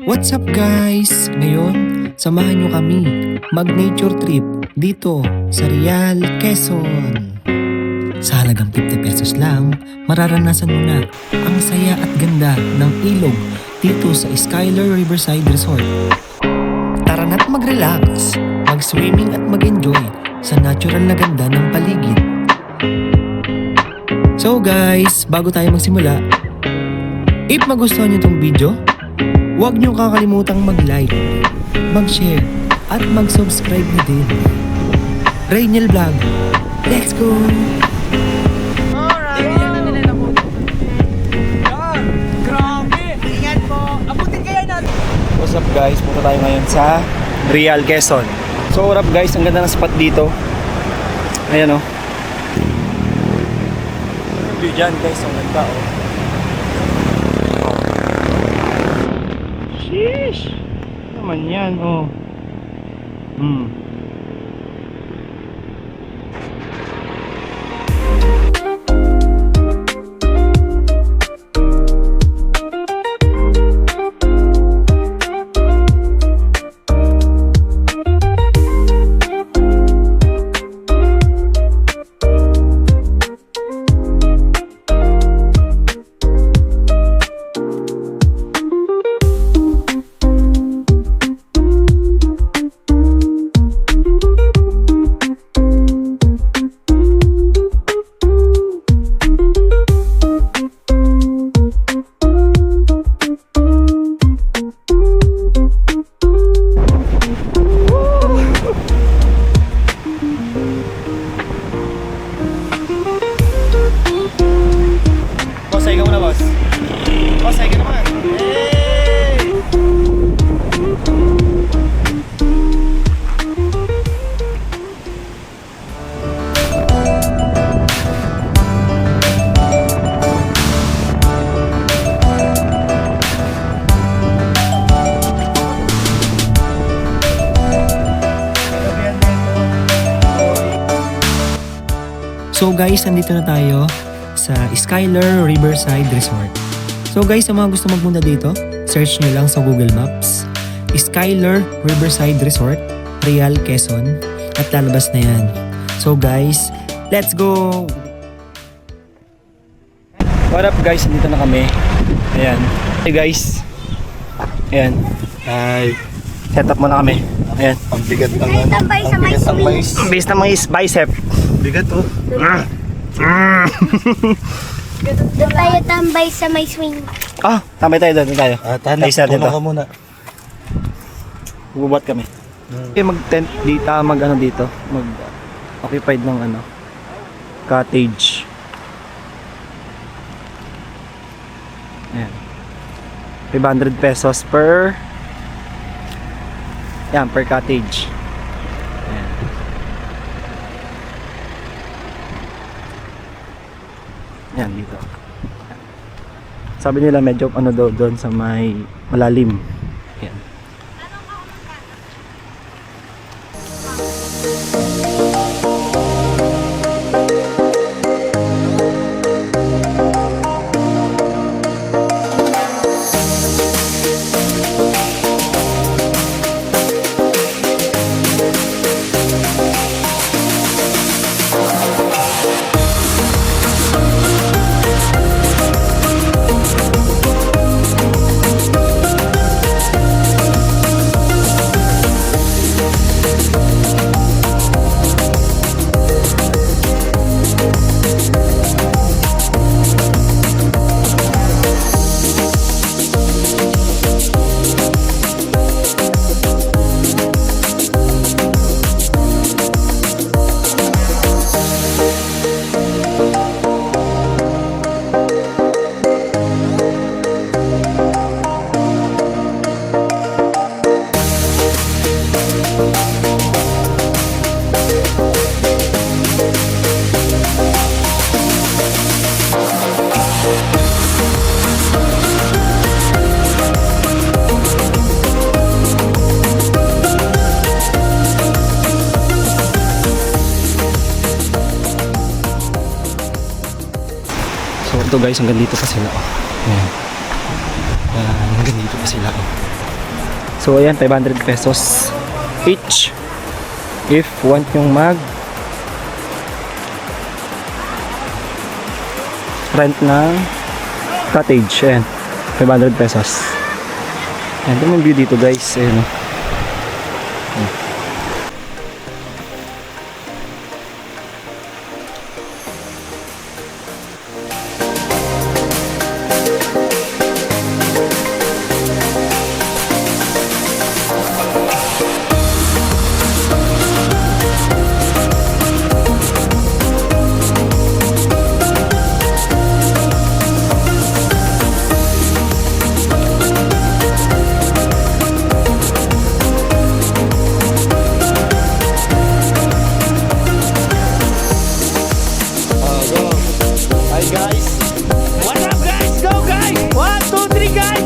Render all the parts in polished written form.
What's up guys? Ngayon, samahan nyo kami mag-nature trip dito sa Real, Quezon. Sa halagang 50 pesos lang, mararanasan mo na ang saya at ganda ng ilog dito sa Skyler Riverside Resort. Tara na't mag-relax, mag-swimming at mag-enjoy sa natural na ganda ng paligid. So guys, bago tayo magsimula, if magustuhan nyo itong video, huwag nyo kakalimutang mag-like, mag-share, at mag-subscribe na din. Rainiel Vlog, let's go! Alright! Grabe! Ingat po! Abutin kaya natin! What's up guys? Punta tayo ngayon sa Real, Quezon. So what up guys? Ang ganda ng spot dito. Ayan o. View dyan guys. Ang ganda o. Sheesh! Ano naman yan o. Boss, ay ka muna boss. Boss, ay ka naman. Hey! So guys, nandito na tayo sa Skyler Riverside Resort. So guys, sa mga gusto magpunta dito, search nyo lang sa Google Maps, Skyler Riverside Resort, Real, Quezon, at lalabas na yan. So guys, let's go! What up guys, nandito na kami. Ayan. Hey guys. Ayan. Hi. Set up muna kami. Ayan. Ang bigat ng mais. Ang base na mga bicep. Bigat oh. Doon tayo tambay sa may swing. Ah, tambay tayo doon tayo. Tanak, Ayos natin puno to. ka muna. Bubuhat kami. Okay, mag-tent dito, mag-ano dito, mag-occupied ng ano, cottage. Ayan. 500 pesos per, yan, per cottage. Ayan. Yan, dito. Sabi nila medyo ano daw doon sa may malalim. Yan. So ito guys, hanggang dito pa sila. Oh. Ayan. Hanggang dito pa sila. Oh. So ayan, 500 pesos each if want yung mag rent ng cottage. Ayan, 500 pesos. Ayan, ito yung view dito guys. Ayan, oh. Hi guys! What's up guys? Go guys! 1, 2, 3 guys!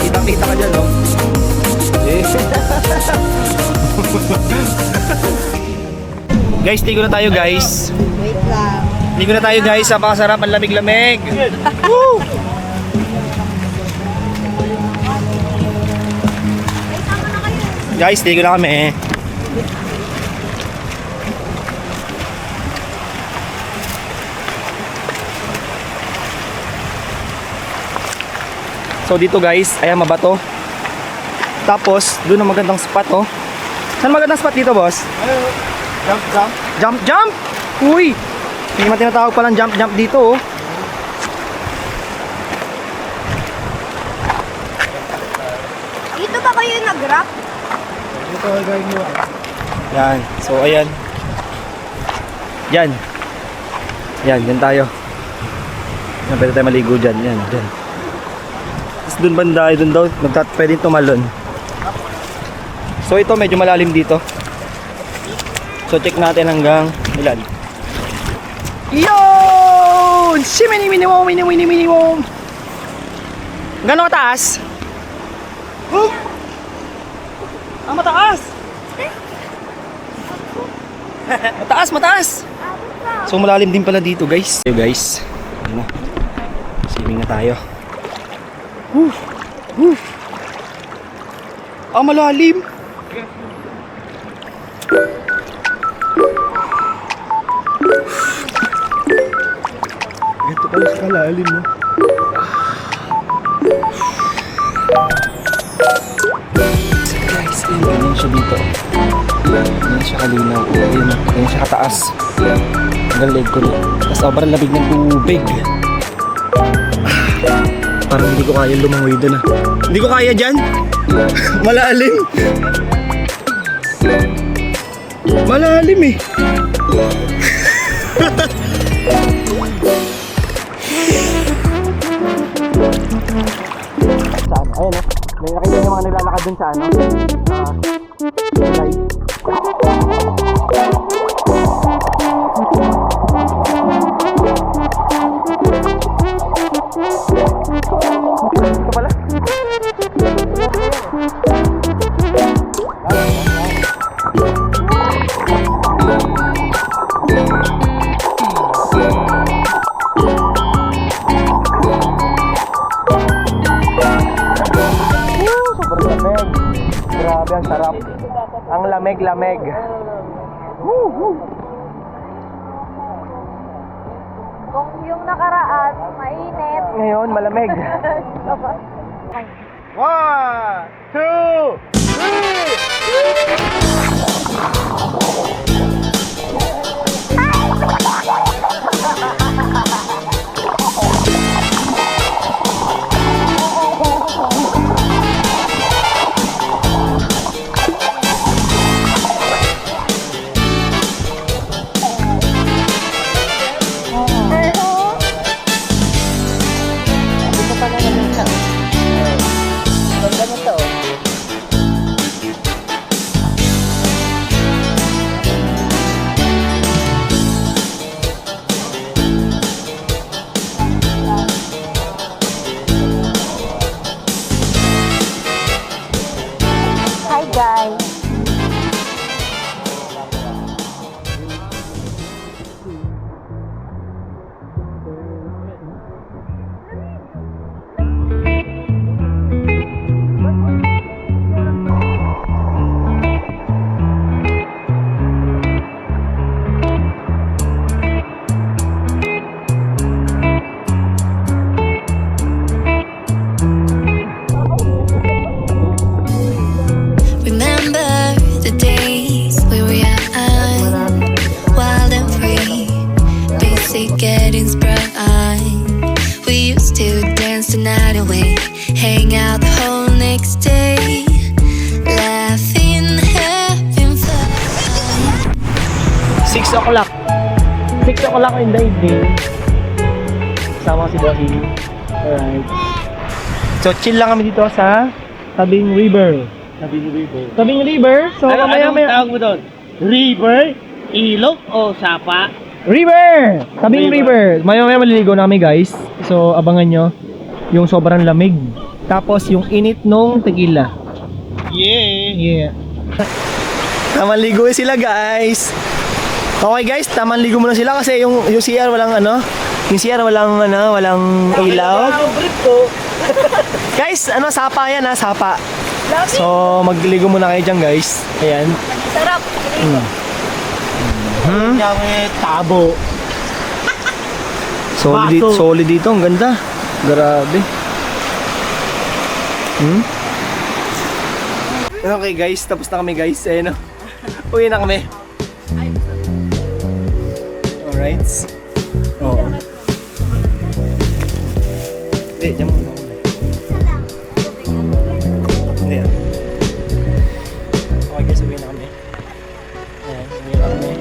Kitang-kita ka dyan, no? Guys, ligo na tayo guys. Wait lang. Ligo na tayo guys. Napakasarap, ang lamig-lamig. Woo! Guys, ligo na kami. So dito guys, ayan mabato. Tapos, doon ang magandang spot, oh. Saan magandang spot dito, boss? Jump, jump. Jump, jump! Uy! Hindi naman tinatawag palang jump, jump dito, oh. Dito ba kayo nag-rock? Ito ay gawin mo. Yan. So, ayan. Yan. Yan, yan tayo. Yan, pwede tayo maligo dyan. Yan, dyan. Tapos dun banda, dun daw, pwedeng tumalon. So, ito medyo malalim dito. So, check natin hanggang ilan. Yun! Simini-mini-wom, mini-mini-mini-wom! Gano'ng kataas? Ah, mataas! Mataas, mataas! So malalim din pala dito guys. So guys, ano, swimming na tayo. Woo! Woo! Ah, malalim! Ito pala sa kalalim mo. Guys, ganyan siya dito. Ganyan siya kalinaw. Ganyan siya kataas. Hanggang leg ko na. Tapos sobrang labig ng tubig. Parang hindi ko kaya lumangoy doon ah. Hindi ko kaya dyan. Malalim. Malalim eh. Saan? Ayun oh. May nakita niyo mga naglalakad dun sa ano? Live. Ito pala. Sobrang lamig. Grabe, ang sarap. Ang lamig-lamig. Kung yung nakaraan, mainit. Ngayon, malamig. 1, 2, 3. 6 o'clock. 6 o'clock in the evening. Sama ko si Bossy. Alright. So, chill lang kami dito sa Tabing River. Tabing River? So, Anong tawag mo doon? River? Ilog o sapa? River! Tabing River. Maya-maya maliligo na kami, guys. So, abangan nyo yung sobrang lamig. Tapos, yung init nung tequila. Yeah. Taman ligo sila, guys. Okay, guys, taman ligo muna sila kasi yung CR walang yung CR walang ilaw. Guys, sapa yan ha, sapa. So, magligo muna kayo dyan, guys. Ayan. Sarap. Tabo. Solid dito, ang ganda. Grabe. Okay, guys, tapos na kami, guys. Ayan, uwi na kami. Alright. Oo. Hindi, dyan muna ako. Hindi. Okay, guys, uwi na kami. Ayan, uwi na kami.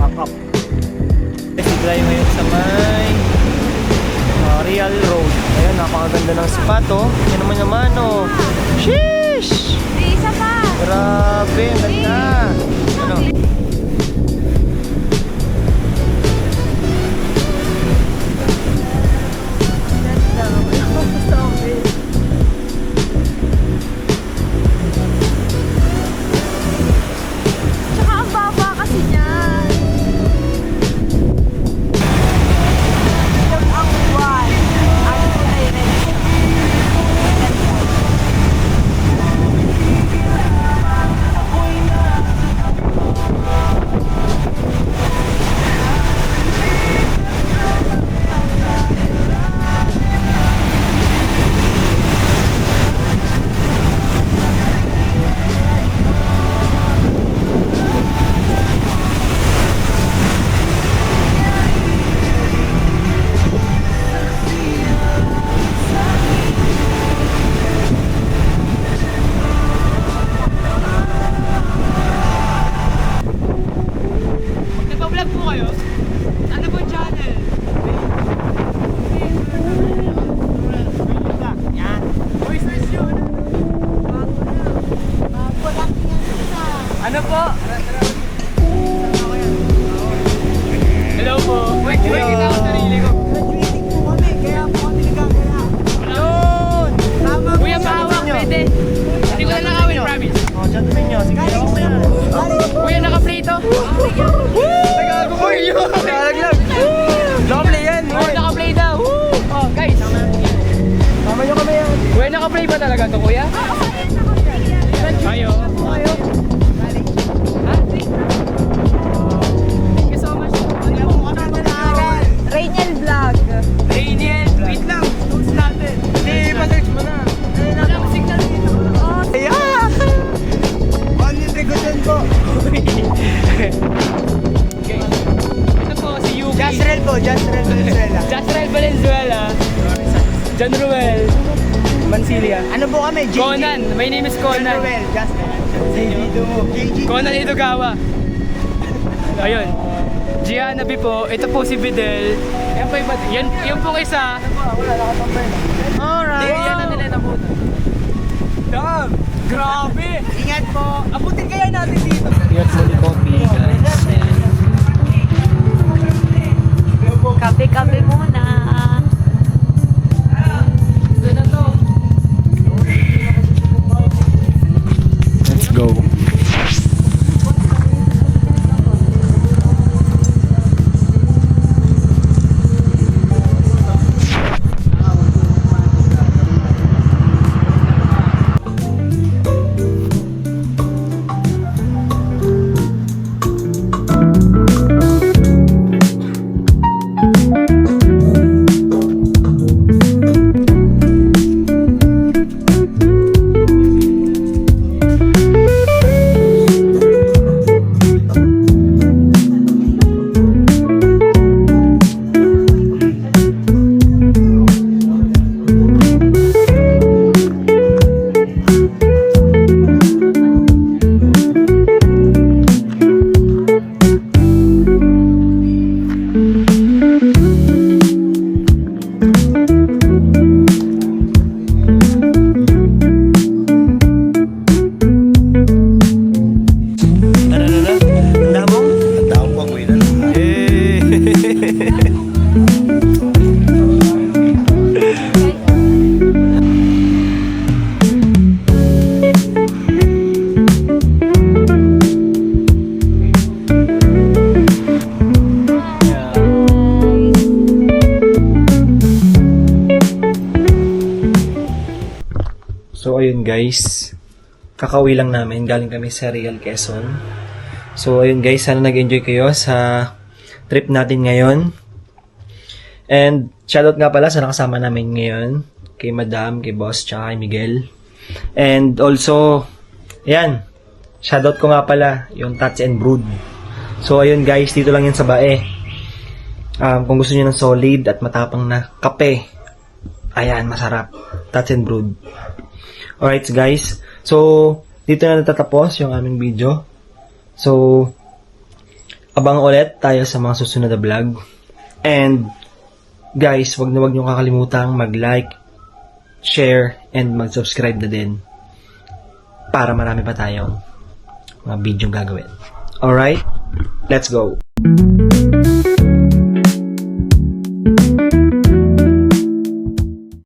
Pack up. Kasi tayo ngayon sa may Real Road. Ayan, napakaganda ng spot, oh. Yan naman, oh. Sheesh! Isa pa. Grabe, ang ganda. Ano? Tsaka ang baba kasi niya. Yung ang one. Ano po na yun? Nagpa-vlog po kayo? Ano po channel? Yan. Uy, search yun. Ano po? Hello po. Wait, kita ko sarili ko. Graduating po kami, kaya po kami nagkakaya. Yun! Kuya, pahawak, pwede. Hindi ko na nakawin, promise. Oh, gentlemen nyo. Sige, ako mo yan. Kuya, naka-play to? Nagago mo yun. Nalaglag. Naka-play yan. Oh, naka-play daw. Oh, guys. Tama nyo kami yan. Kuya, naka-play ba talaga to, kuya? Ayo. Ayo. Ha? Thank you so much. Ano po ka naman namin? Rainiel Vlog. Rainiel, wait lang. Tools natin. Hindi, pa-search mo na. Walang signal dito. Ayan! Okay. Ito po si Yuki. Jasrel Valenzuela. Jasrel Valenzuela. John Ruel. Mancilia. Ano po kami? JJ. Conan. My name is Conan. Ruel, Jasrel. JJ. Conan Idogawa. Ayun. Gianna B po. Ito po si Bidel. Yan po iba. Yan po isa. Alright. Yan na nila po. Damn! Grabe! Ingat po. Abutin kaya natin dito. Ingat mo ni Coffee, guys. Kape-kape muna. Let's go. guys, kakauwi lang namin. Galing kami sa Real Quezon. So ayun guys, sana nag-enjoy kayo sa trip natin ngayon. And shoutout nga pala sa nakasama namin ngayon. Kay Madam, kay Boss, tsaka kay Miguel. And also, ayan, shoutout ko nga pala yung Tats and Brood. So ayun guys, dito lang yun sa Bae. Kung gusto niyo ng solid at matapang na kape, ayan, masarap. Tats and Brood. Alright guys, so dito na natatapos yung aming video. So, abang ulit tayo sa mga susunod na vlog. And guys, wag niyo kakalimutang mag-like, share, and mag-subscribe na din para marami pa tayong mga video gagawin. Alright, let's go!